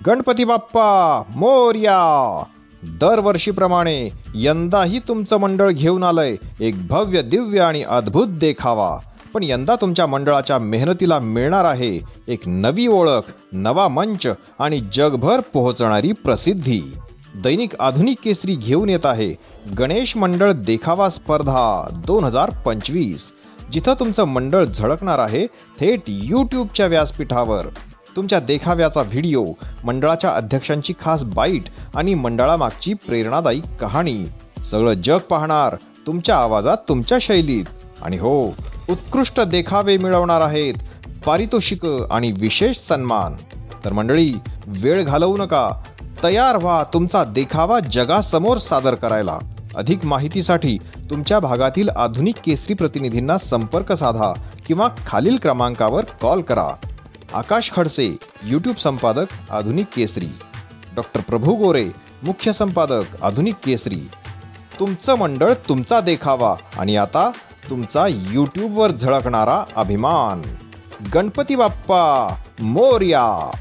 गणपती बाप्पा मोरया. दरवर्षीप्रमाणे यंदाही तुमचं मंडळ घेऊन आलंय एक भव्य दिव्य आणि अद्भुत देखावा. पण यंदा तुमच्या मंडळाच्या मेहनतीला मिळणार आहे एक नवी ओळख, नवा मंच आणि जगभर पोहोचणारी प्रसिद्धी. दैनिक आधुनिक केसरी घेऊन येत आहे गणेश मंडळ देखावा स्पर्धा 2025, जिथं तुमचं मंडळ झळकणार आहे थेट यूट्यूबच्या व्यासपीठावर. तुमच्या देखाव्याचा व्हिडिओ, मंडळाच्या अध्यक्षांची खास बाईट आणि मंडळामागची प्रेरणादायी कहाणी सगळं जग पाहणार तुमच्या आवाजात, तुमच्या शैलीत. आणि हो, उत्कृष्ट देखावे मिळवणार आहेत पारितोषिकं आणि विशेष सन्मान. तर मंडळी, वेळ घालवू नका, तयार व्हा तुमचा देखावा जगासमोर सादर करायला. अधिक माहितीसाठी तुमच्या भागातील आधुनिक केसरी प्रतिनिधींना संपर्क साधा किंवा खालील क्रमांकावर कॉल करा. आकाश खडसे, यूट्यूब संपादक आधुनिक केसरी. डॉक्टर प्रभू गोरे, मुख्य संपादक आधुनिक केसरी. तुमचं मंडळ, तुमचा देखावा आणि आता तुमचा यूट्यूबवर झळकणारा अभिमान. गणपती बाप्पा मोरया.